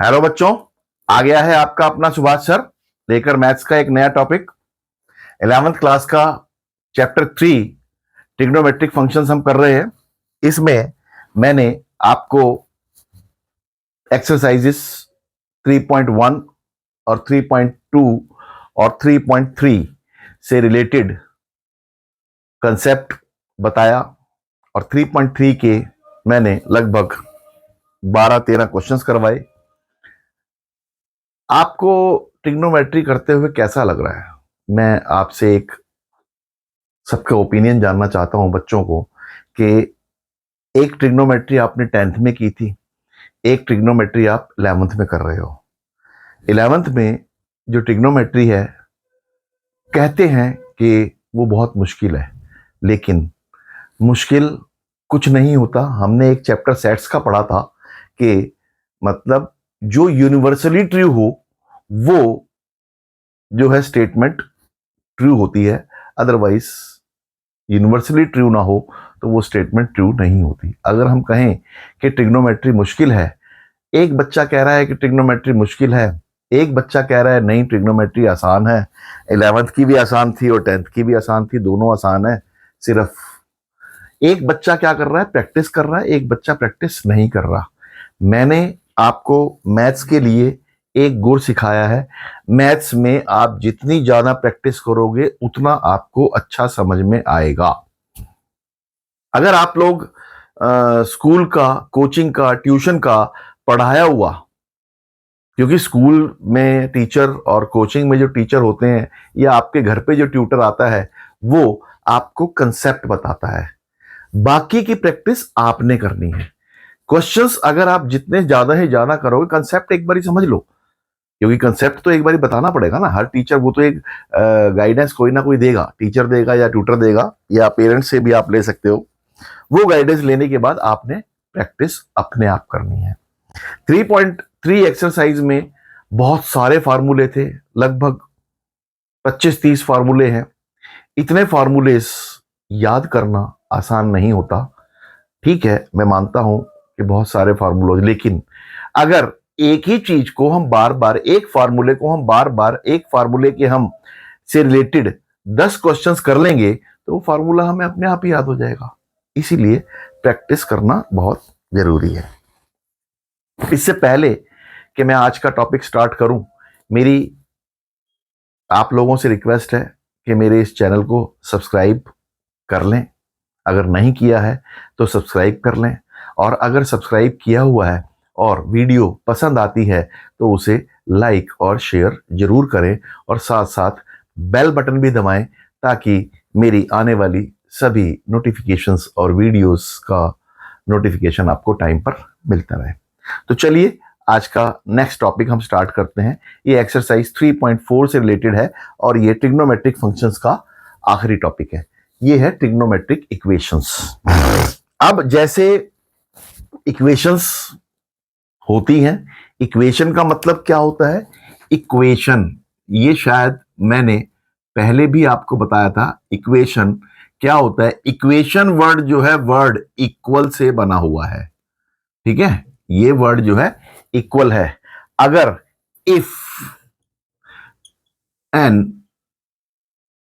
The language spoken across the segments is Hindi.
हेलो बच्चों, आ गया है आपका अपना सुभाष सर लेकर मैथ्स का एक नया टॉपिक। 11th क्लास का चैप्टर 3 ट्रिग्नोमेट्रिक फंक्शंस हम कर रहे हैं। इसमें मैंने आपको एक्सरसाइजेस 3.1 और 3.2 और 3.3 से रिलेटेड कंसेप्ट बताया और 3.3 के मैंने लगभग 12-13 क्वेश्चंस करवाए। आपको ट्रिग्नोमेट्री करते हुए कैसा लग रहा है? मैं आपसे एक सबका ओपिनियन जानना चाहता हूं बच्चों को कि एक ट्रिग्नोमेट्री आपने 10th में की थी, एक ट्रिग्नोमेट्री आप 11th में कर रहे हो। 11th में जो ट्रिग्नोमेट्री है कहते हैं कि वो बहुत मुश्किल है, लेकिन मुश्किल कुछ नहीं होता। हमने एक चैप्टर सेट्स का पढ़ा था कि मतलब जो यूनिवर्सली ट्रू हो वो जो है स्टेटमेंट ट्रू होती है, अदरवाइज यूनिवर्सली ट्रू ना हो तो वो स्टेटमेंट ट्रू नहीं होती। अगर हम कहें कि ट्रिग्नोमेट्री मुश्किल है, एक बच्चा कह रहा है कि ट्रिग्नोमेट्री मुश्किल है, एक बच्चा कह रहा है नहीं ट्रिग्नोमेट्री आसान है। 11th की भी आसान थी और 10th की भी आसान थी, दोनों आसान है। सिर्फ एक बच्चा क्या कर रहा है, प्रैक्टिस कर रहा है, एक बच्चा प्रैक्टिस नहीं कर रहा। मैंने आपको मैथ्स के लिए एक गुर सिखाया है। मैथ्स में आप जितनी ज्यादा प्रैक्टिस करोगे उतना आपको अच्छा समझ में आएगा। अगर आप लोग स्कूल का, कोचिंग का, ट्यूशन का पढ़ाया हुआ, क्योंकि स्कूल में टीचर और कोचिंग में जो टीचर होते हैं या आपके घर पे जो ट्यूटर आता है वो आपको कंसेप्ट बताता है, बाकी की प्रैक्टिस आपने करनी है। क्वेश्चंस अगर आप जितने ज्यादा ही ज्यादा करोगे, कंसेप्ट एक बार समझ लो, क्योंकि कंसेप्ट तो एक बार बताना पड़ेगा ना। हर टीचर वो तो एक गाइडेंस कोई ना कोई देगा, टीचर देगा या ट्यूटर देगा या पेरेंट्स से भी आप ले सकते हो। वो गाइडेंस लेने के बाद आपने प्रैक्टिस अपने आप करनी है। 3.3 एक्सरसाइज में बहुत सारे फार्मूले थे, लगभग 25-30 फार्मूले हैं। इतने फार्मूलेस याद करना आसान नहीं होता। ठीक है, मैं मानता हूं कि बहुत सारे फार्मूले, लेकिन अगर एक ही चीज को हम बार बार, एक फार्मूले को हम बार बार, एक फार्मूले के हम से रिलेटेड 10 क्वेश्चंस कर लेंगे तो वो फार्मूला हमें अपने आप ही याद हो जाएगा। इसीलिए प्रैक्टिस करना बहुत जरूरी है। इससे पहले कि मैं आज का टॉपिक स्टार्ट करूं, मेरी आप लोगों से रिक्वेस्ट है कि मेरे इस चैनल को सब्सक्राइब कर लें। अगर नहीं किया है तो सब्सक्राइब कर लें, और अगर सब्सक्राइब किया हुआ है और वीडियो पसंद आती है तो उसे लाइक और शेयर जरूर करें, और साथ साथ बेल बटन भी दबाएं ताकि मेरी आने वाली सभी नोटिफिकेशंस और वीडियोस का नोटिफिकेशन आपको टाइम पर मिलता रहे। तो चलिए आज का नेक्स्ट टॉपिक हम स्टार्ट करते हैं। ये एक्सरसाइज 3.4 से रिलेटेड है और ये ट्रिग्नोमेट्रिक फंक्शंस का आखिरी टॉपिक है। ये है ट्रिग्नोमेट्रिक इक्वेशंस। अब जैसे इक्वेशंस होती हैं, इक्वेशन का मतलब क्या होता है? इक्वेशन, ये शायद मैंने पहले भी आपको बताया था। इक्वेशन क्या होता है? इक्वेशन वर्ड जो है, वर्ड इक्वल से बना हुआ है। ठीक है, ये वर्ड जो है इक्वल है। अगर if an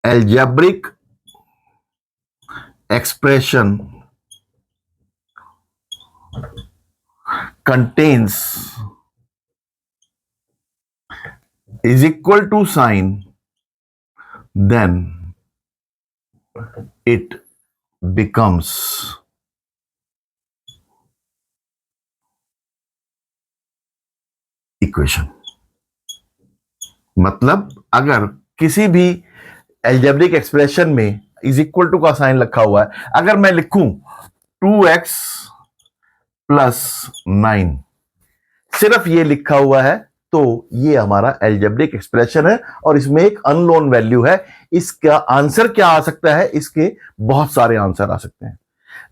algebraic expression contains is equal to sign, then it becomes equation. मतलब अगर किसी भी एल्जेब्रिक एक्सप्रेशन में इज इक्वल टू का साइन रखा हुआ है, अगर मैं लिखूं 2x प्लस 9, सिर्फ ये लिखा हुआ है, तो ये हमारा एल्जेब्रिक एक्सप्रेशन है और इसमें एक अननोन वैल्यू है। इसका आंसर क्या आ सकता है? इसके बहुत सारे आंसर आ सकते हैं।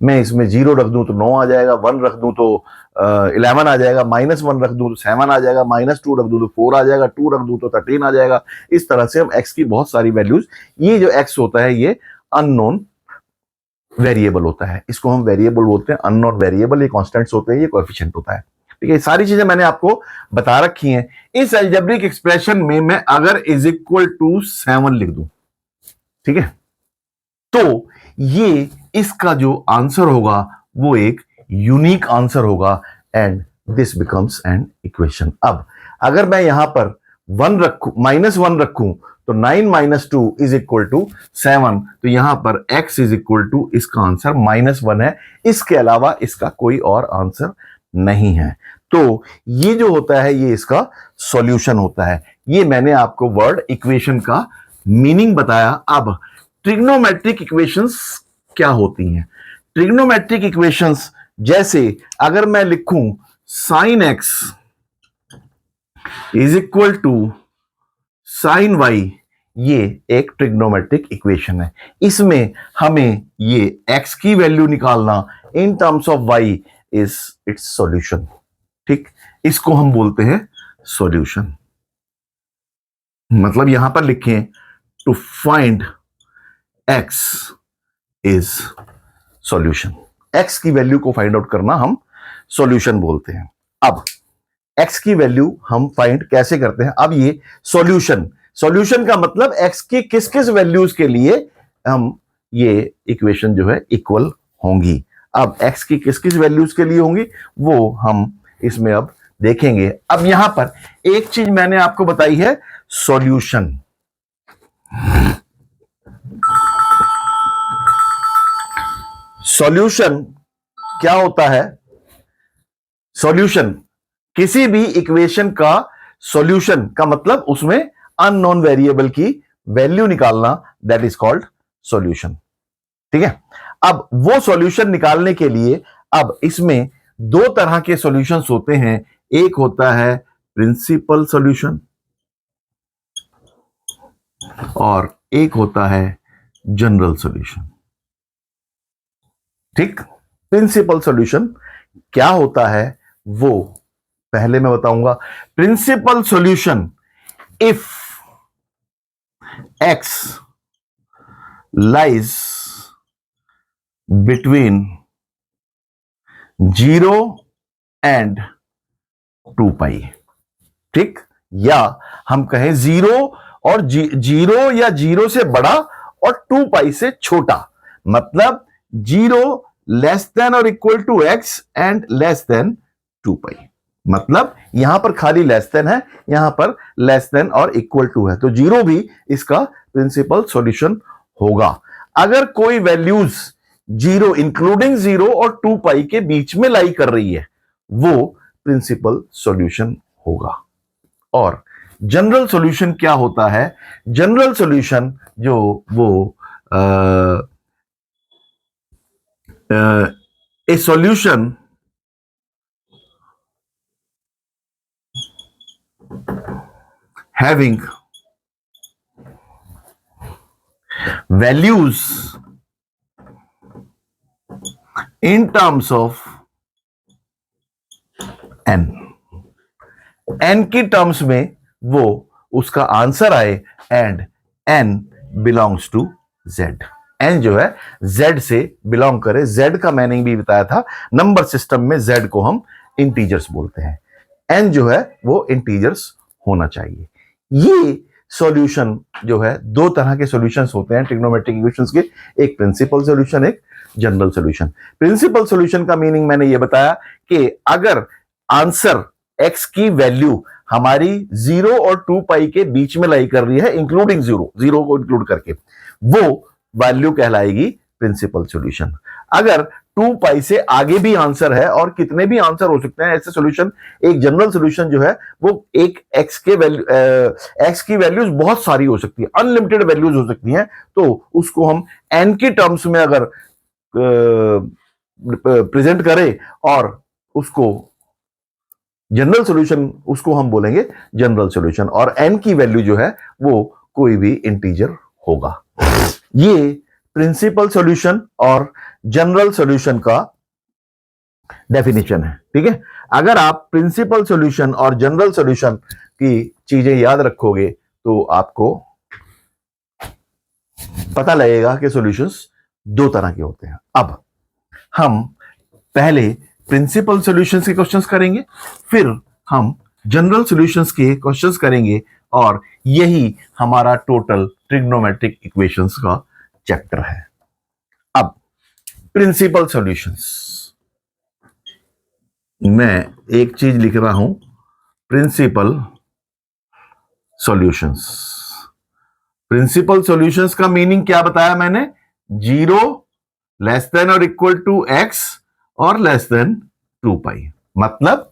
मैं इसमें 0 रख दूं तो 9 आ जाएगा, 1 रख दूं तो 11 आ जाएगा, -1 रख दूं तो 7 आ जाएगा, -2 रख दूं तो 4 आ जाएगा, 2 रख दूं तो 13 आ जाएगा। इस तरह से हम x की बहुत सारी वैल्यूज, ये जो x होता है ये अननोन वेरिएबल होता है, इसको हम वेरिएबल बोलते हैं। अननोन वेरिएबल ये कॉन्स्टेंट्स होते हैं, ये कोएफिशिएंट होता है। ठीक है, सारी चीजें मैंने आपको बता रखी हैं। इस अलजेब्रिक एक्सप्रेशन में मैं अगर इज इक्वल टू 7 लिख दूं, ठीक है, तो ये इसका जो आंसर होगा वो एक यूनिक आंसर होगा and this becomes an equation. अब अगर मैं यहां पर -1 रखूं तो 9 - 2 इज इक्वल टू 7, तो यहां पर x इज इक्वल टू, इसका आंसर -1 है, इसके अलावा इसका कोई और आंसर नहीं है। तो ये जो होता है ये इसका सॉल्यूशन होता है। ये मैंने आपको वर्ड इक्वेशन का मीनिंग बताया। अब ट्रिग्नोमेट्रिक इक्वेशंस क्या होती हैं? ट्रिग्नोमेट्रिक इक्वेशंस जैसे अगर मैं लिखूं sin x is equal to sin y, ये एक ट्रिग्नोमेट्रिक इक्वेशन है। इसमें हमें ये x की वैल्यू निकालना in terms of y is it's solution. ठीक, इसको हम बोलते हैं सॉल्यूशन। मतलब यहां पर लिखें to find x is solution. x की वैल्यू को फाइंड आउट करना हम सॉल्यूशन बोलते हैं। अब x की वैल्यू हम फाइंड कैसे करते हैं? अब ये सॉल्यूशन का मतलब x की किस किस वैल्यूज के लिए हम ये इक्वेशन जो है इक्वल होंगी। अब x की किस किस वैल्यूज के लिए होंगी वो हम इसमें अब देखेंगे। अब यहां पर एक चीज मैंने आपको बताई है, सॉल्यूशन। सॉल्यूशन क्या होता है? सॉल्यूशन किसी भी इक्वेशन का सॉल्यूशन का मतलब उसमें अननोन वेरिएबल की वैल्यू निकालना, दैट इज कॉल्ड सॉल्यूशन। ठीक है, अब वो सॉल्यूशन निकालने के लिए अब इसमें दो तरह के सॉल्यूशंस होते हैं। एक होता है प्रिंसिपल सॉल्यूशन और एक होता है जनरल सॉल्यूशन। ठीक, प्रिंसिपल सॉल्यूशन क्या होता है वो पहले मैं बताऊंगा। Principal solution, if x lies between 0 and 2 pi. ठीक, या हम कहें 0 और 0 या 0 से बड़ा और 2 पाई से छोटा, मतलब 0 लेस देन और equal to x and less than 2 पाई। मतलब यहां पर खाली लेस देन है, यहां पर लेस देन और इक्वल टू है, तो 0 भी इसका प्रिंसिपल सॉल्यूशन होगा। अगर कोई वैल्यूज 0 इंक्लूडिंग 0 और 2 पाई के बीच में लाई कर रही है वो प्रिंसिपल सॉल्यूशन होगा। और जनरल सॉल्यूशन क्या होता है? जनरल सॉल्यूशन जो वो a solution having values in terms of n, n की टर्म्स में वो उसका आंसर आए and n belongs to z। n जो है z से बिलोंग करे। z का मीनिंग भी बताया था, नंबर सिस्टम में z को हम इंटीजर्स बोलते हैं। n जो है वो इंटीजर्स होना चाहिए। ये सॉल्यूशन जो है, दो तरह के सॉल्यूशंस होते हैं ट्रिग्नोमेट्रिक इक्वेशंस के, एक प्रिंसिपल सॉल्यूशन, एक जनरल सॉल्यूशन। प्रिंसिपल सॉल्यूशन का मीनिंग मैंने ये बताया कि अगर आंसर x की वैल्यू हमारी 0 और 2 पाई के बीच में लाई कर रही है, इंक्लूडिंग 0 को इंक्लूड करके, वो वैल्यू कहलाएगी प्रिंसिपल सॉल्यूशन। अगर 2 पाई से आगे भी आंसर है और कितने भी आंसर हो सकते हैं ऐसे सॉल्यूशन, एक जनरल सॉल्यूशन जो है वो एक x की वैल्यूज बहुत सारी हो सकती है, अनलिमिटेड वैल्यूज हो सकती हैं, तो उसको हम n की टर्म्स में अगर प्रेजेंट करें और उसको जनरल सॉल्यूशन, उसको हम बोलेंगे जनरल सॉल्यूशन। और n की वैल्यू जो है वो कोई भी इंटीजर होगा। ये प्रिंसिपल सॉल्यूशन और जनरल सॉल्यूशन का डेफिनेशन है। ठीक है, अगर आप प्रिंसिपल सॉल्यूशन और जनरल सॉल्यूशन की चीजें याद रखोगे तो आपको पता लगेगा कि सॉल्यूशंस दो तरह के होते हैं। अब हम पहले प्रिंसिपल सॉल्यूशंस के क्वेश्चंस करेंगे, फिर हम जनरल सॉल्यूशंस के क्वेश्चंस करेंगे, और यही हमारा टोटल ट्रिग्नोमेट्रिक इक्वेशंस का चैप्टर है। अब प्रिंसिपल सॉल्यूशंस, मैं एक चीज लिख रहा हूं, प्रिंसिपल सॉल्यूशंस। प्रिंसिपल सॉल्यूशंस का मीनिंग क्या बताया मैंने? 0 लेस देन और इक्वल टू x और लेस देन 2 पाई। मतलब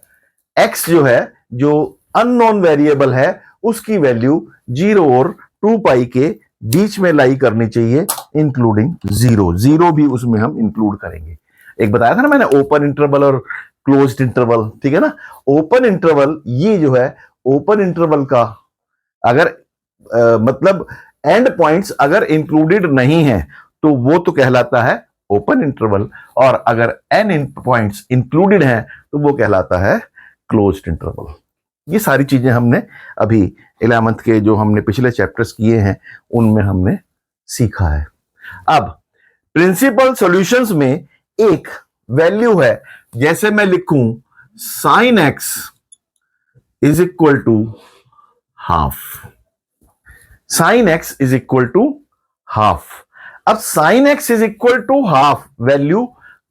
x जो है, जो अननोन वेरिएबल है, उसकी वैल्यू 0 और 2 पाई के बीच में लाई करनी चाहिए, इंक्लूडिंग 0। 0 भी उसमें हम इंक्लूड करेंगे। एक बताया था ना मैंने, ओपन इंटरवल और क्लोज्ड इंटरवल, ठीक है ना। ओपन इंटरवल, ये जो है ओपन इंटरवल का अगर मतलब एंड पॉइंट्स अगर इंक्लूडेड नहीं है तो वो तो कहलाता है ओपन इंटरवल, और अगर एन पॉइंट्स इंक्लूडेड हैं तो वो कहलाता है क्लोज्ड इंटरवल। ये सारी चीजें हमने अभी 11th के जो हमने पिछले चैप्टर्स किए हैं उनमें हमने सीखा है। अब प्रिंसिपल सॉल्यूशंस में एक वैल्यू है, जैसे मैं लिखूं sin x is equal to half. sin x is equal to half. अब sin x is equal to half value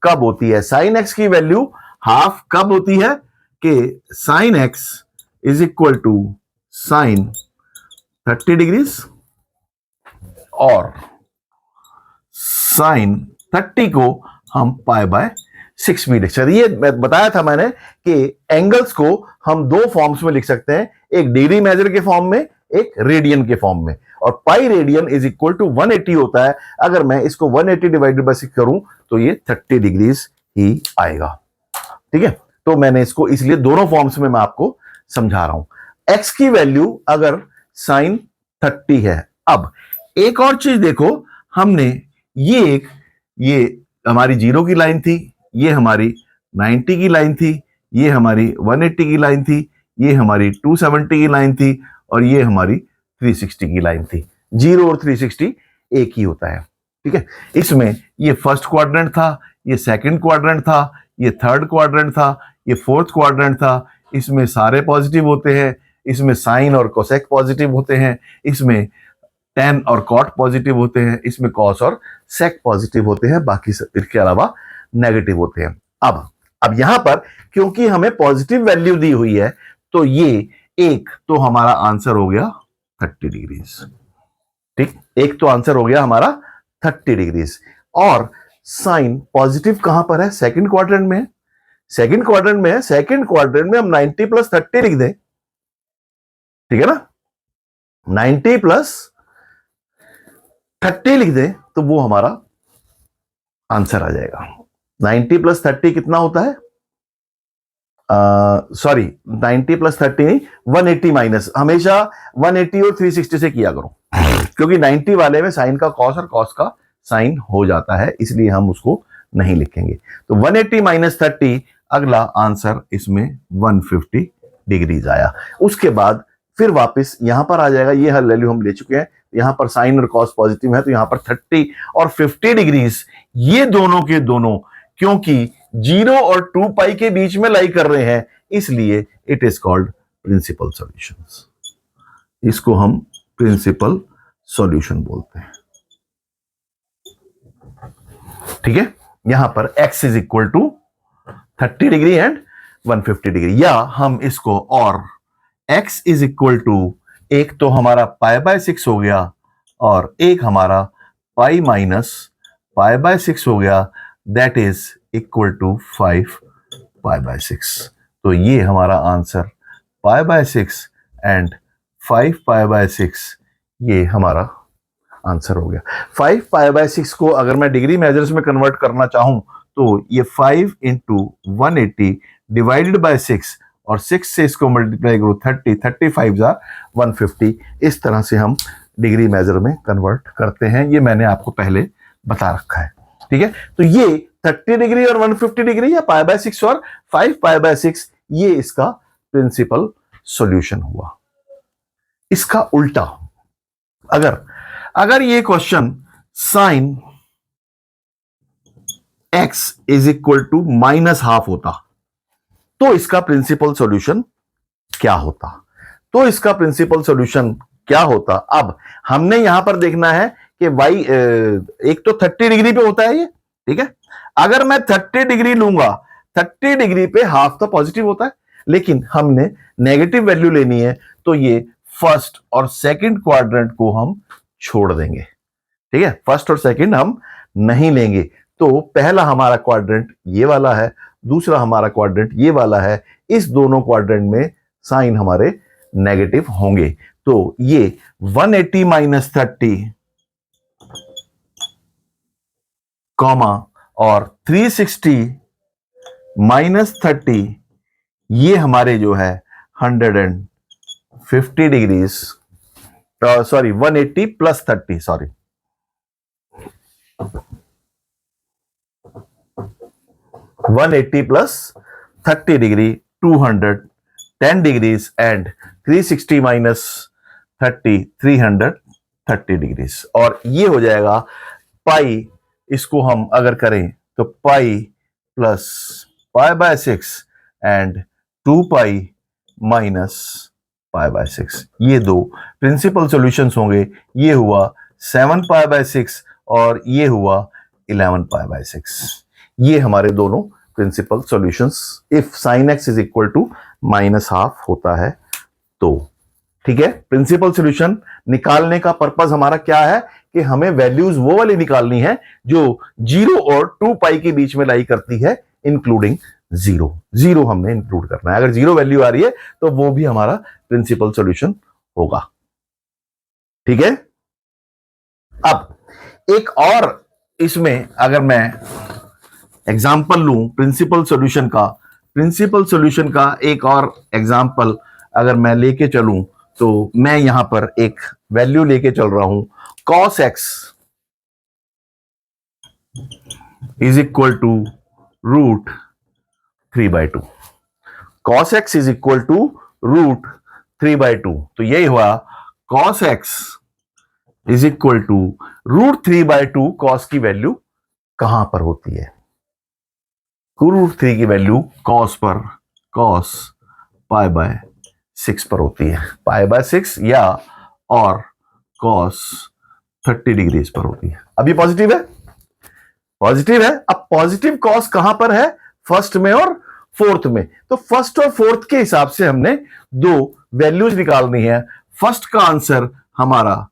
कब होती है? sin x की वैल्यू हाफ कब होती है? कि sin x is equal to sine 30 degrees और साइन 30 को हम पाई बाय 6 भी लिख सकते हैं। ये बताया था मैंने कि एंगल्स को हम दो फॉर्म्स में लिख सकते हैं, एक डिग्री मेजर के फॉर्म में, एक रेडियन के फॉर्म में। और pi radian is equal to 180 होता है। अगर मैं इसको 180 डिवाइडेड बाय 6 करूं तो ये 30 डिग्रीज ही आएगा। ठीक है, तो मैंने इसको इसलिए दोनों फॉर्म्स में मैं आपको समझा रहा हूं। x की वैल्यू अगर साइन 30 है। अब एक और चीज देखो, हमने ये हमारी 0 की लाइन थी, ये हमारी 90 की लाइन थी, ये हमारी 180 की लाइन थी, ये हमारी 270 की लाइन थी, और ये हमारी 360 की लाइन थी। 0 और 360 एक ही होता है। ठीक है, इसमें ये फर्स्ट क्वाड्रेंट था, ये सेकंड क्वाड्रेंट था, ये थर्ड क्वाड्रेंट था, ये फोर्थ क्वाड्रेंट था। इसमें सारे पॉजिटिव होते हैं, इसमें साइन और कोसेक पॉजिटिव होते हैं, इसमें टेन और कॉट पॉजिटिव होते हैं, इसमें कॉस और सेक पॉजिटिव होते हैं, बाकी इसके अलावा नेगेटिव होते हैं। अब यहां पर क्योंकि हमें पॉजिटिव वैल्यू दी हुई है तो ये एक तो हमारा आंसर हो गया 30 डिग्रीज। ठीक, एक तो आंसर हो गया हमारा 30 डिग्रीज। और साइन पॉजिटिव कहां पर है? सेकंड क्वाड्रेंट में है। सेकंड क्वाड्रेंट में है, सेकंड क्वाड्रेंट में हम 90 प्लस 30 लिख दें, ठीक है ना। 90 प्लस 30 लिख दें तो वो हमारा आंसर आ जाएगा। 90 प्लस 30 कितना होता है? सॉरी, 90 प्लस 30 नहीं, 180 माइनस। हमेशा 180 और 360 से किया करो, क्योंकि 90 वाले में साइन का कॉस और कॉस का साइन हो जाता है, इसलिए हम उसको नहीं लिखेंगे। तो 180 माइनस 30, अगला आंसर इसमें 150 डिग्रीज आया। उसके बाद फिर वापस यहां पर आ जाएगा, ये हर वैल्यू हम ले चुके हैं, यहां पर साइन और कॉस पॉजिटिव है, तो यहां पर 30 और 50 डिग्रीज, ये दोनों के दोनों क्योंकि 0 और 2 पाई के बीच में लाई कर रहे हैं, इसलिए it is called principal solutions. इसको हम प्रिंसिपल सॉल्यूशन बोलते हैं। ठीक है, यहां पर x is equal to 30 degree and 150 degree, या हम इसको और x इज इक्वल टू, एक तो हमारा पाई बाय 6 हो गया और एक हमारा पाई माइनस पाई बाय 6 हो गया, that is equal to 5 pi by 6। तो ये हमारा answer pi by 6 and 5 pi by 6, ये हमारा आंसर हो गया। 5 पाई बाय 6 को अगर मैं डिग्री मेजर्स में कन्वर्ट करना चाहूं तो ये 5 इंटू 180 डिवाइडेड बाय 6, और 6 से इसको मल्टीप्लाई करो 30, 35 जा 150, इस तरह से हम डिग्री मेजर में कन्वर्ट करते हैं। ये मैंने आपको पहले बता रखा है। ठीक है, तो ये 30 डिग्री और 150 डिग्री, या पाई बाय 6 और 5 पाई बाय 6, ये इसका प्रिंसिपल सॉल्यूशन हुआ। इसका उल्टा, अगर ये question sine x is equal to -12 होता तो इसका प्रिंसिपल सॉल्यूशन क्या होता? तो इसका प्रिंसिपल सॉल्यूशन क्या होता? अब हमने यहां पर देखना है कि y एक तो 30 डिग्री पे होता है ये, ठीक है। अगर मैं 30 डिग्री लूंगा, 30 डिग्री पे हाफ तो पॉजिटिव होता है, लेकिन हमने नेगेटिव वैल्यू लेनी है तो ये फर्स्ट और सेकंड क्वाड्रेंट को हम छोड़ देंगे, ठीक है। फर्स्ट और सेकंड हम नहीं लेंगे। तो पहला हमारा क्वाड्रेंट ये वाला है, दूसरा हमारा क्वाड्रेंट ये वाला है। इस दोनों क्वाड्रेंट में साइन हमारे नेगेटिव होंगे। तो ये 180 माइनस 30 कॉमा और 360 माइनस 30, ये हमारे जो है 150 degrees, sorry 180 plus 30, sorry 180 plus 30 degree 210 degrees and 360 minus 30 330 degrees. और ये हो जाएगा पाई, इसको हम अगर करें तो पाई plus pi by 6 and 2 pi minus pi by 6, ये दो प्रिंसिपल सॉल्यूशंस होंगे। ये हुआ 7 पाई बाय 6 और ये हुआ 11 पाई बाय 6। ये हमारे दोनों principal solutions if sine x is equal to -12 होता है तो, ठीक है। प्रिंसिपल सॉल्यूशन निकालने का पर्पस हमारा क्या है कि हमें वैल्यूज वो वाली निकालनी है जो 0 और 2 पाई के बीच में लाई करती है, इंक्लूडिंग 0 हमने इंक्लूड करना है। अगर 0 वैल्यू आ रही है तो वो भी हमारा प्रिंसिपल सॉल्यूशन होगा, ठीक है। अब एक और इसमें अगर मैं एग्जाम्पल लूं प्रिंसिपल सॉल्यूशन का एक और एग्जाम्पल अगर मैं लेके चलूं तो मैं यहां पर एक वैल्यू लेके चल रहा हूं, cos x is equal to √3/2। cos x is equal to √3/2। तो यही हुआ cos x is equal to √3/2। cos की वैल्यू कहां पर होती है? √3 की वैल्यू cos पर, cos π/6 पर होती है, π/6 या और cos 30 डिग्रीज पर होती है। अब ये पॉजिटिव है, पॉजिटिव है। अब पॉजिटिव cos कहां पर है? फर्स्ट में और फोर्थ में। तो फर्स्ट और फोर्थ के हिसाब से हमने दो वैल्यूज निकालनी है। फर्स्ट का आंसर हमारा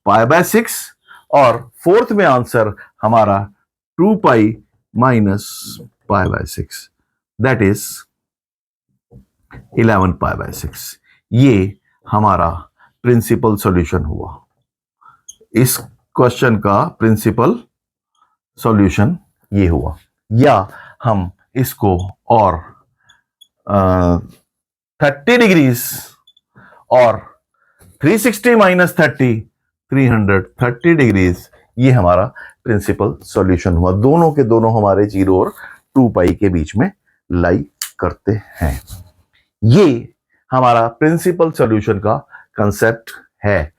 π/6 और फोर्थ में आंसर हमारा 2 पाई माइनस π/6, दैट इज 11 π/6। ये हमारा प्रिंसिपल सॉल्यूशन हुआ। इस क्वेश्चन का प्रिंसिपल सॉल्यूशन ये हुआ। या हम इसको और 30 डिग्रीज और 360 माइनस 30 330 डिग्रीज, ये हमारा प्रिंसिपल सॉल्यूशन हुआ। दोनों के दोनों हमारे 0 और 2 पाई के बीच में लाई करते हैं। ये हमारा प्रिंसिपल सॉल्यूशन का कंसेप्ट है।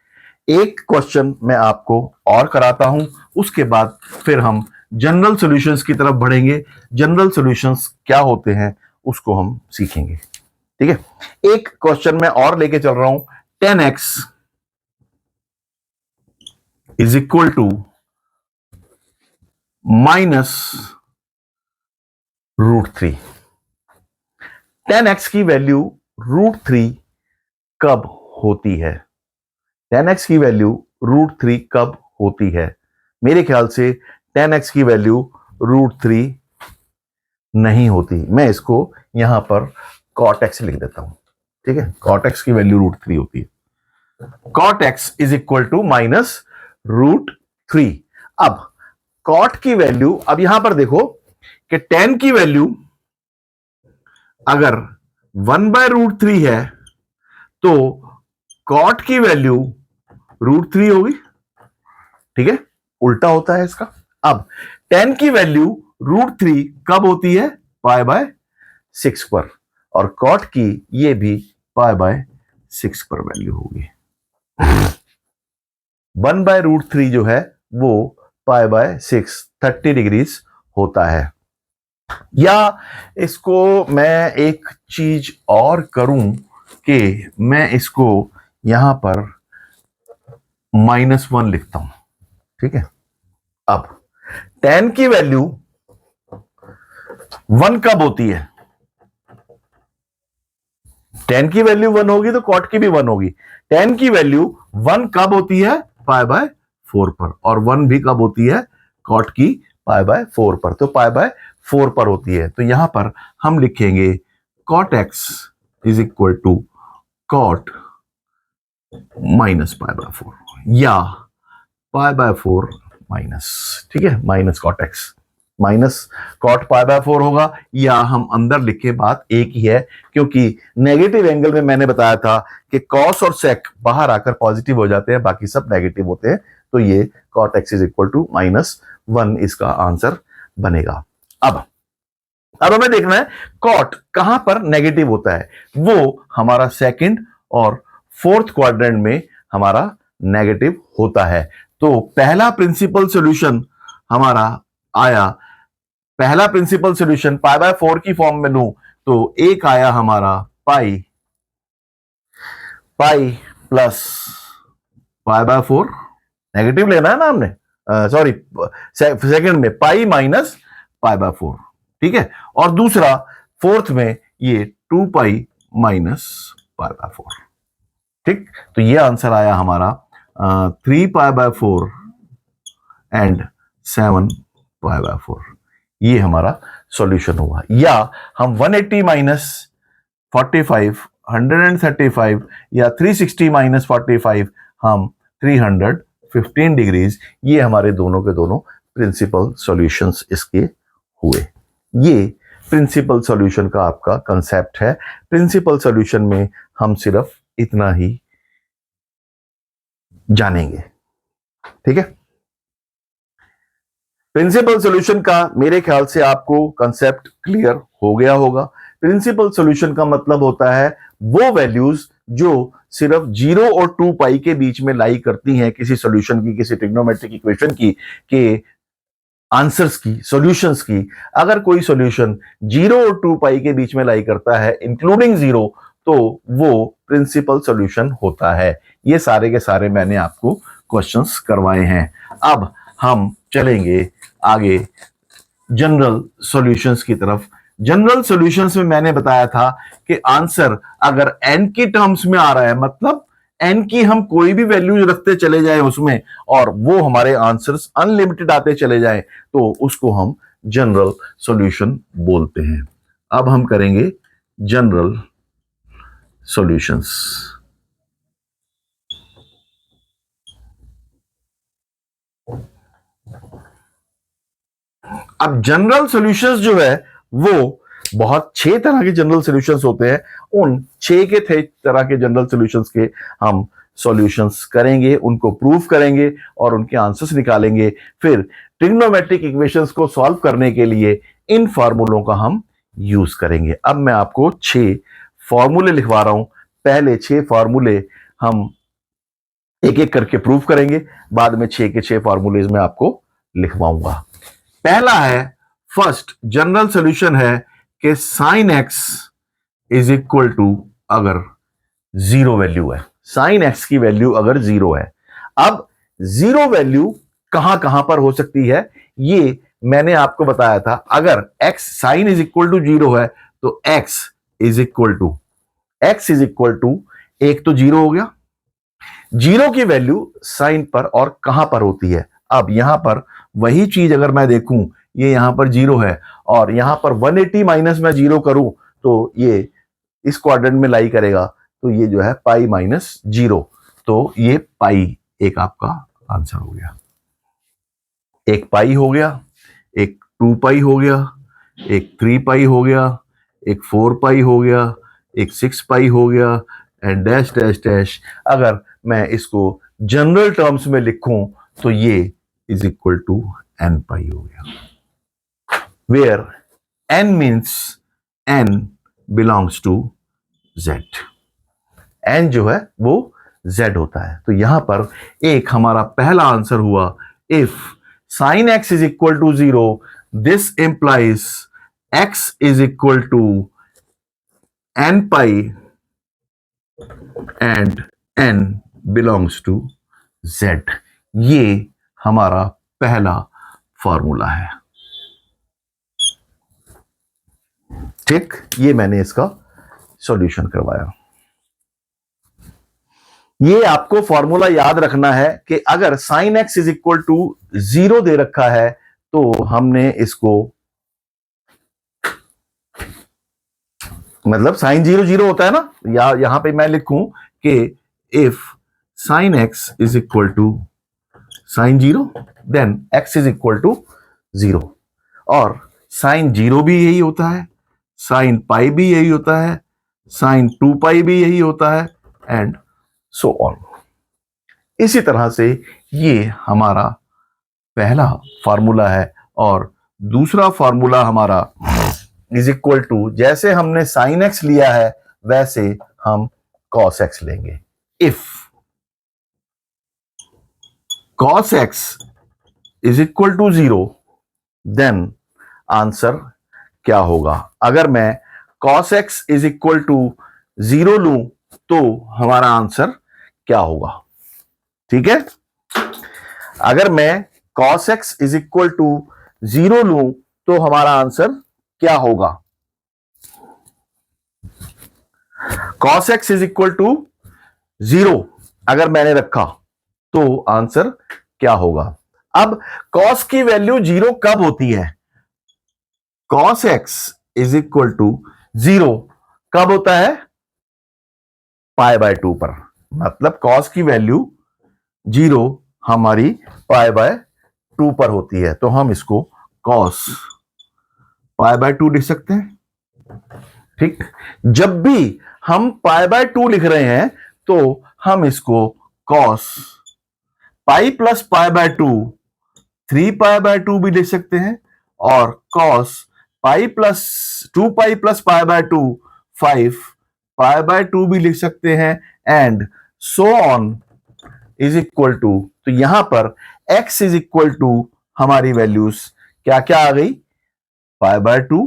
एक क्वेश्चन मैं आपको और कराता हूं, उसके बाद फिर हम जनरल सॉल्यूशंस की तरफ बढ़ेंगे। जनरल सॉल्यूशंस क्या होते हैं उसको हम सीखेंगे, ठीक है। एक क्वेश्चन मैं और लेके चल रहा हूं, 10x is equal to -√3। 10x की वैल्यू √3 कब होती है? 10x की वैल्यू √3 कब होती है? मेरे ख्याल से 10x की वैल्यू √3 नहीं होती। मैं इसको यहां पर cot x लिख देता हूं, ठीक है। cot x की वैल्यू √3 होती है। cot x is equal to -√3। अब cot की वैल्यू, अब यहां पर देखो कि 10 की वैल्यू अगर 1/√3 है तो cot की वैल्यू √3 होगी, ठीक है। उल्टा होता है इसका। अब 10 की वैल्यू √3 कब होती है? π/6 पर, और cot की ये भी π/6 पर वैल्यू होगी। 1/√3 जो है वो π/6 30 डिग्रीज होता है। या इसको मैं एक चीज और करूं कि मैं इसको यहां पर -1 लिखता हूं, ठीक है। अब tan की वैल्यू 1 कब होती है? tan की वैल्यू 1 होगी तो cot की भी 1 होगी। tan की वैल्यू 1 कब होती है? π/4 पर, और 1 भी कब होती है? cot की π/4 पर। तो π/4 पर होती है। तो यहां पर हम लिखेंगे cot x is equal to cot -π/4 या π/4 माइनस, ठीक है, minus cot x minus cot π/4 होगा, या हम अंदर लिखे बात एक ही है, क्योंकि नेगेटिव एंगल में मैंने बताया था कि cos और sec बाहर आकर पॉजिटिव हो जाते हैं, बाकी सब नेगेटिव होते हैं। तो ये cot x is equal to -1 इसका आंसर बनेगा। अब हमें देखना है cot कहां पर नेगेटिव होता है। वो हमारा सेकंड और फोर्थ क्वाड्रेंट में हमारा नेगेटिव होता है। तो पहला प्रिंसिपल सॉल्यूशन हमारा आया, पहला प्रिंसिपल सॉल्यूशन π/4 की फॉर्म में लूं तो एक आया हमारा पाई प्लस π/4, नेगेटिव लेना है ना हमने, सॉरी सेकंड में पाई माइनस π/4, ठीक है। और दूसरा फोर्थ में ये 2 पाई माइनस π/4, ठीक। तो ये आंसर आया हमारा 3 π/4 एंड 7 π/4, ये हमारा सॉल्यूशन हुआ। या हम 180 माइनस 45, 135 या 360 माइनस 45, हम 315 डिग्रीज, ये हमारे दोनों के दोनों प्रिंसिपल सॉल्यूशंस इसके हुए। ये प्रिंसिपल सॉल्यूशन का आपका कंसेप्ट है। प्रिंसिपल सॉल्यूशन में हम सिर्फ इतना ही जानेंगे, ठीक है। प्रिंसिपल सॉल्यूशन का मेरे ख्याल से आपको कंसेप्ट क्लियर हो गया होगा। प्रिंसिपल सॉल्यूशन का मतलब होता है वो वैल्यूज जो सिर्फ 0 और 2 पाई के बीच में लाई करती हैं किसी सॉल्यूशन की, किसी ट्रिग्नोमेट्रिक इक्वेशन की, के आंसर्स की, सॉल्यूशंस की। अगर कोई सॉल्यूशन 0 और 2 पाई के बीच में लाई करता है इंक्लूडिंग 0, तो वो प्रिंसिपल सॉल्यूशन होता है। ये सारे के सारे मैंने आपको क्वेश्चंस करवाए हैं। अब हम चलेंगे आगे जनरल सॉल्यूशंस की तरफ। जनरल सॉल्यूशंस में मैंने बताया था कि आंसर अगर n की टर्म्स में आ रहा है, मतलब n की हम कोई भी वैल्यू रखते चले जाएं उसमें, और वो हमारे आंसर्स अनलिमिटेड आते चले जाएं, तो उसको हम जनरल सॉल्यूशन बोलते हैं। अब हम करेंगे जनरल सॉल्यूशंस। अब जनरल सॉल्यूशंस जो है वो बहुत 6 तरह के जनरल सॉल्यूशंस होते हैं। उन 6 के तरह के जनरल सॉल्यूशंस के हम सॉल्यूशंस करेंगे, उनको प्रूव करेंगे और उनके आंसर्स निकालेंगे। फिर ट्रिग्नोमेट्रिक इक्वेशंस को सॉल्व करने के लिए इन फार्मूलों का हम यूज करेंगे। अब मैं आपको 6 फार्मूले लिखवा रहा हूं। पहले 6 फार्मूले हम एक एक करके प्रूव करेंगे, बाद में 6 के 6 फार्मूलेज में आपको लिखवाऊंगा। पहला है, फर्स्ट जनरल सॉल्यूशन है कि sine x is equal to, अगर 0 वैल्यू है, साइन एक्स की वैल्यू अगर 0 है। अब 0 वैल्यू कहां कहां पर हो सकती है, ये मैंने आपको बताया था। अगर x sine is equal to 0 है तो x इज इक्वल टू एक तो 0 हो गया। 0 की वैल्यू साइन पर और कहां पर होती है। अब यहां पर वही चीज अगर मैं देखूं, ये यहां पर 0 है और यहां पर 180 माइनस मैं 0 करूं तो ये इस क्वाड्रेंट में लाई करेगा, तो ये जो है पाई माइनस 0, तो ये पाई एक आपका आंसर हो गया। एक पाई हो गया, एक 2 पाई हो गया, एक 3 पाई हो गया, एक 4 पाई हो गया, एक 6 पाई हो गया, एंड डैश डैश डैश। अगर मैं इसको जनरल टर्म्स में लिखूं तो ये is equal to n pi हो गया, where n means n belongs to z। n जो है वो z होता है। तो यहां पर एक हमारा पहला आंसर हुआ, if sine x is equal to 0 this implies x is equal to n pi and n belongs to z। ये हमारा पहला फॉर्मूला है। ठीक, ये मैंने इसका सॉल्यूशन करवाया। ये आपको फॉर्मूला याद रखना है कि अगर sine x is equal to 0 दे रखा है तो हमने इसको, मतलब साइन 0 0 होता है ना, या यहां पे मैं लिखूं कि if sine x is equal to sine 0 then x is equal to 0। और साइन 0 भी यही होता है, साइन पाई भी यही होता है, साइन 2 पाई भी यही होता है, एंड सो ऑन। इसी तरह से ये हमारा पहला फार्मूला है। और दूसरा फार्मूला हमारा इज इक्वल टू, जैसे हमने साइन एक्स लिया है वैसे हम कॉस एक्स लेंगे। If cos x is equal to 0 then answer क्या होगा? अगर मैं cos x is equal to 0 लूं तो हमारा आंसर क्या होगा? ठीक है, अगर मैं cos x is equal to 0 लूं तो हमारा आंसर क्या होगा? cos x is equal to 0 अगर मैंने रखा तो आंसर क्या होगा? अब cos की वैल्यू 0 कब होती है? cos x is equal to 0 कब होता है? पाई बाय 2 पर। मतलब cos की वैल्यू 0 हमारी पाई बाय 2 पर होती है, तो हम इसको cos पाई बाय 2 लिख सकते हैं। ठीक, जब भी हम पाई बाय 2 लिख रहे हैं तो हम इसको cos pi plus pi by 2 3 pi by 2 भी लिख सकते हैं, और cos pi plus 2 pi plus pi by 2 5 pi by 2 भी लिख सकते हैं, and so on is equal to. तो यहां पर x इज इक्वल टू हमारी वैल्यूज क्या क्या आ गई? Pi by 2,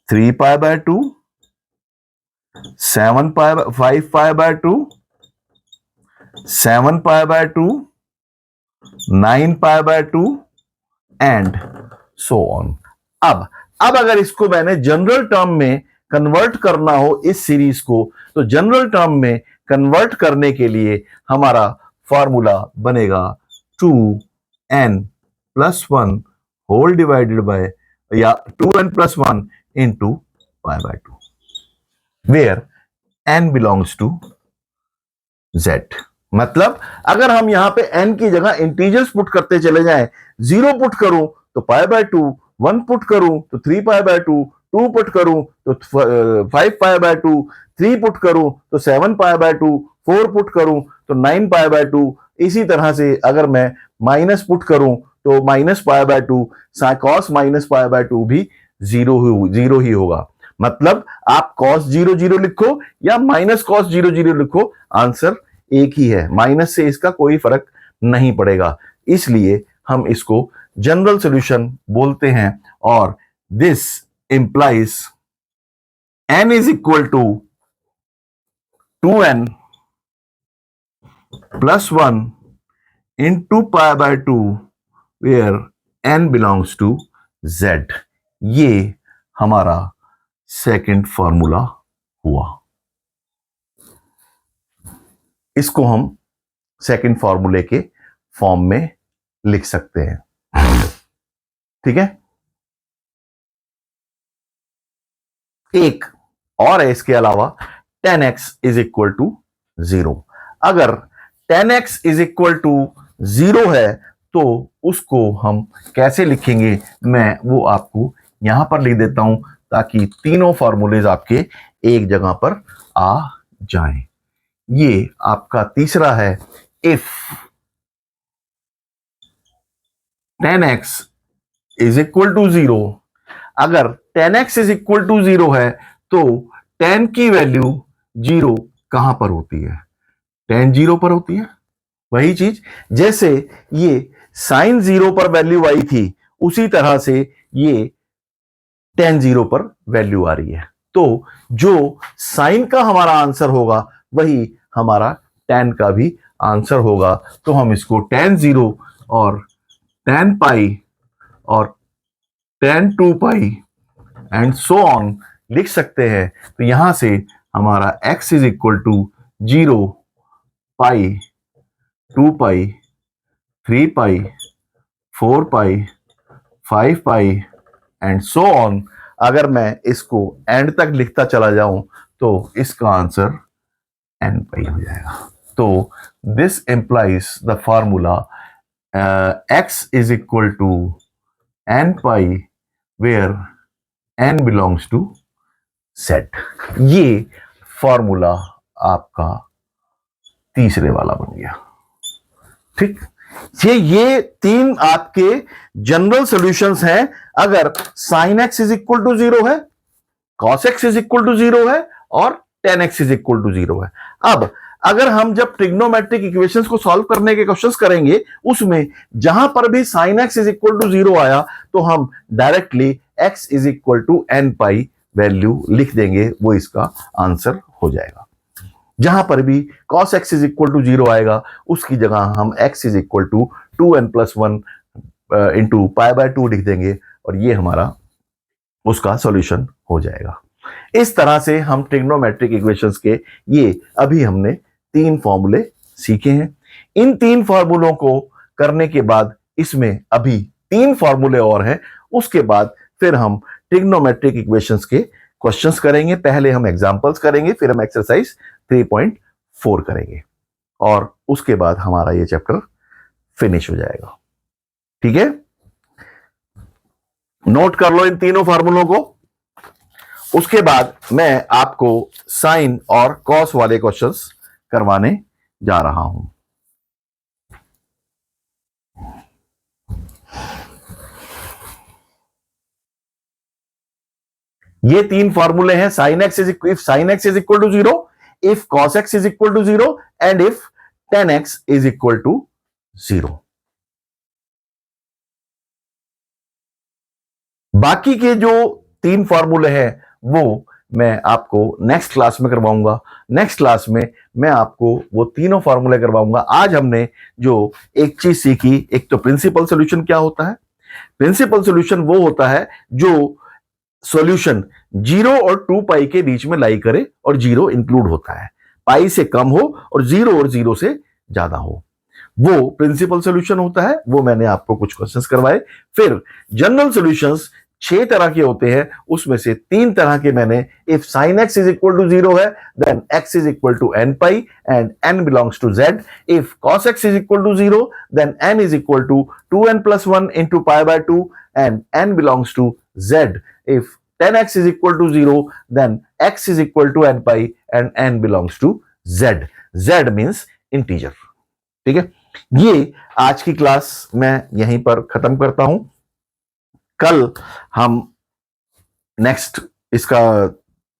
3 pi by 2, 7 pi 5 pi by 2, 7 pi by 2, 9 pi by 2 and so on. अब अगर इसको मैंने जनरल टर्म में कन्वर्ट करना हो इस सीरीज को, तो जनरल टर्म में कन्वर्ट करने के लिए हमारा फॉर्मूला बनेगा 2n plus 1 whole divided by, या 2n plus 1 into pi by 2 where n belongs to z। मतलब अगर हम यहां पे n की जगह इंटीजर्स पुट करते चले जाएं, 0 पुट करूं तो पाई बाय 2, 1 पुट करूं तो 3 पाई बाय 2, 2 पुट करूं तो 5 पाई बाय 2, 3 पुट करूं तो 7 पाई बाय 2, 4 पुट करूं तो 9 पाई बाय 2। इसी तरह से अगर मैं माइनस पुट करूं तो minus pi by 2, cos minus pi by 2 भी 0 ही होगा। मतलब आप cos 0 0 लिखो या माइनस cos 0 0 लिखो, आंसर एक ही है, माइनस से इसका कोई फर्क नहीं पड़ेगा। इसलिए हम इसको जनरल सॉल्यूशन बोलते हैं, और this implies n is equal to 2n plus 1 into pi by 2 where n belongs to z। ये हमारा सेकंड फॉर्मूला हुआ। इसको हम सेकंड फॉर्मूले के फॉर्म में लिख सकते हैं। ठीक है, एक और है इसके अलावा, tan x is equal to 0। अगर tan x is equal to 0 है तो उसको हम कैसे लिखेंगे, मैं वो आपको यहां पर लिख देता हूं ताकि तीनों फॉर्मूलेज आपके एक जगह पर आ जाएं। ये आपका तीसरा है, if tan x is equal to 0। अगर tan x is equal to 0 है तो tan की वैल्यू 0 कहां पर होती है? tan 0 पर होती है। वही चीज जैसे ये साइन 0 पर वैल्यू आई थी, उसी तरह से ये tan 0 पर वैल्यू आ रही है। तो जो साइन का हमारा आंसर होगा वही हमारा tan का भी आंसर होगा। तो हम इसको tan 0 और tan पाई और tan 2 pi and so on लिख सकते हैं। तो यहां से हमारा x is equal to 0 pi 2 pi 3 pi 4 pi 5 pi and so on. अगर मैं इसको एंड तक लिखता चला जाऊं तो इसका आंसर n पाई हो जाएगा। तो this implies the formula x is equal to n pi where n belongs to z। ये फॉर्मूला आपका तीसरे वाला बन गया। ठीक, ये तीन आपके जनरल सॉल्यूशंस हैं अगर sin x is equal to 0 है, cos x is equal to 0 है और tan x is equal to 0 है। अब अगर हम जब ट्रिग्नोमेट्रिक इक्वेशंस को सॉल्व करने के क्वेश्चंस करेंगे उसमें जहां पर भी sin x is equal to 0 आया तो हम directly x is equal to n pi value लिख देंगे, वो इसका आंसर हो जाएगा। जहां पर भी cos x is equal to 0 आएगा उसकी जगह हम x is equal to 2n+1 into pi by 2 लिख देंगे और ये हमारा उसका सॉल्यूशन हो जाएगा। इस तरह से हम ट्रिग्नोमेट्रिक इक्वेशंस के ये अभी हमने 3 फॉर्मूले सीखे हैं। इन 3 फॉर्मूलों को करने के बाद इसमें अभी 3 फॉर्मूले और हैं। उसके बाद फिर हम ट्रिग्नोमेट्रिक इक्वेशंस के क्वेश्चंस करेंगे। पहले हम एग्जांपल्स करेंगे, फिर हम एक्सरसाइज 3.4 करेंगे और उसके बाद हमारा ये चैप्टर फिनिश हो जाएगा। ठीक है, नोट कर लो इन तीनों फार्मूलों को। उसके बाद मैं आपको साइन और कॉस वाले क्वेश्चंस करवाने जा रहा हूं। ये 3 फॉर्मूले हैं। Sine x is equal to 0, if cos x is equal to 0 and if tan x is equal to 0। बाकी के जो 3 फॉर्मूले हैं वो मैं आपको नेक्स्ट क्लास में करवाऊंगा। नेक्स्ट क्लास में मैं आपको वो तीनों फॉर्मूले करवाऊंगा। आज हमने जो एक चीज सीखी, एक तो प्रिंसिपल सॉल्यूशन क्या होता है। प्रिंसिपल सॉल्यूशन वो होता है जो सॉल्यूशन 0 और 2 पाई के बीच में लाई करे और 0 इंक्लूड होता है, पाई से कम हो और 0 से ज्यादा हो, वो प्रिंसिपल सॉल्यूशन होता है। वो मैंने आपको कुछ क्वेश्चंस करवाए। फिर जनरल सॉल्यूशंस 6 तरह के होते हैं, उसमें से 3 तरह के मैंने, if sin x is equal to 0 है then x is equal to n pi and n belongs to z। If cos x is equal to 0 then n is equal to 2n+1 into pi by 2 and n belongs to z। If tan x is equal to 0 then x is equal to n pi and n belongs to z. z means integer। ठीक है, ये आज की क्लास मैं यहीं पर खत्म करता हूं। कल हम नेक्स्ट इसका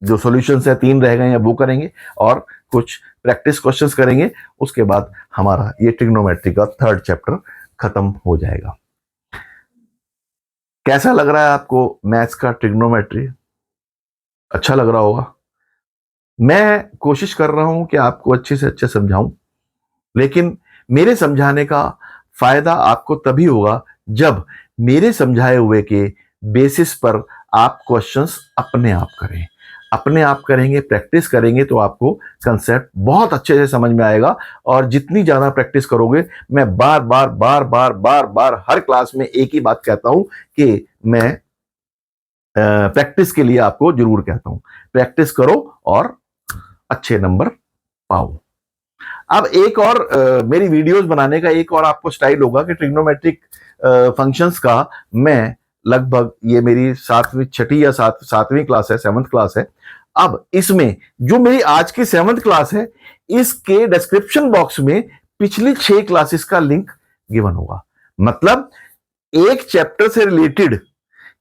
जो सॉल्यूशंस है 3 रह गए हैं वो करेंगे और कुछ प्रैक्टिस क्वेश्चंस करेंगे। उसके बाद हमारा ये ट्रिग्नोमेट्री का 3rd चैप्टर खत्म हो जाएगा। कैसा लग रहा है आपको मैथ्स का ट्रिग्नोमेट्री? अच्छा लग रहा होगा। मैं कोशिश कर रहा हूं कि आपको अच्छे से अच्छे समझाऊं, लेकिन मेरे समझाने का फायदा आपको तभी होगा जब मेरे समझाए हुए के बेसिस पर आप क्वेश्चंस अपने आप करें। अपने आप करेंगे, प्रैक्टिस करेंगे तो आपको कंसेप्ट बहुत अच्छे से समझ में आएगा। और जितनी ज्यादा प्रैक्टिस करोगे, मैं बार बार हर क्लास में एक ही बात कहता हूं कि मैं प्रैक्टिस के लिए आपको जरूर कहता हूं, प्रैक्टिस करो और अच्छे नंबर पाओ। अब एक और मेरी वीडियोस बनाने का एक और आपको स्टाइल होगा कि ट्रिग्नोमेट्रिक फंक्शंस का मैं लगभग, ये मेरी 6वीं या 7वीं क्लास है, 7th क्लास है। अब इसमें जो मेरी आज की 7th क्लास है, इसके डिस्क्रिप्शन बॉक्स में पिछली 6 क्लासेस का लिंक गिवन होगा। मतलब एक चैप्टर से रिलेटेड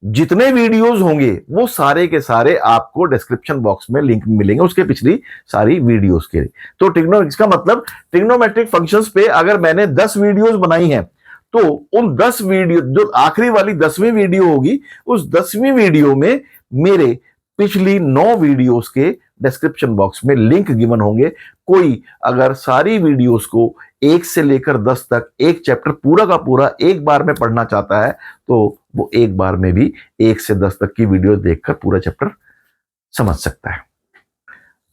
जितने वीडियोस होंगे वो सारे के सारे आपको डिस्क्रिप्शन बॉक्स में लिंक मिलेंगे, उसके पिछली सारी वीडियोस के। तो इसका मतलब ट्रिग्नोमेट्रिक फंक्शंस पे अगर मैंने 10 वीडियोस बनाई हैं तो उन 10 वीडियो, जो आखिरी वाली 10वीं वीडियो होगी, उस 10वीं वीडियो में मेरे पिछली 9 वीडियोस के डिस्क्रिप्शन बॉक्स में लिंक गिवन होंगे। कोई अगर सारी वीडियोस को 1 से लेकर 10 तक एक चैप्टर पूरा का पूरा एक बार में पढ़ना चाहता है, तो वो एक बार में भी 1 से 10 तक की वीडियो देखकर पूरा चैप्टर समझ सकता है।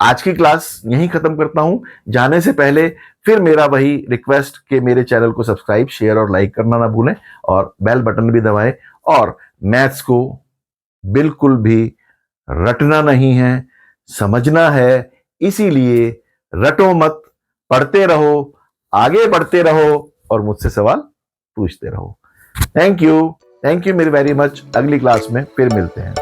आज की क्लास यहीं खत्म करता हूं। जाने से पहले फिर मेरा वही रिक्वेस्ट कि मेरे चैनल को सब्सक्राइब, शेयर और लाइक करना ना भूलें, और बेल बटन भी दबाएं। और मैथ्स को बिल्कुल भी रटना नहीं है, समझना है। इसीलिए रटो मत, पढ़ते रहो, आगे बढ़ते रहो और मुझसे सवाल पूछते रहो। Thank you very much. अगली क्लास में फिर मिलते हैं।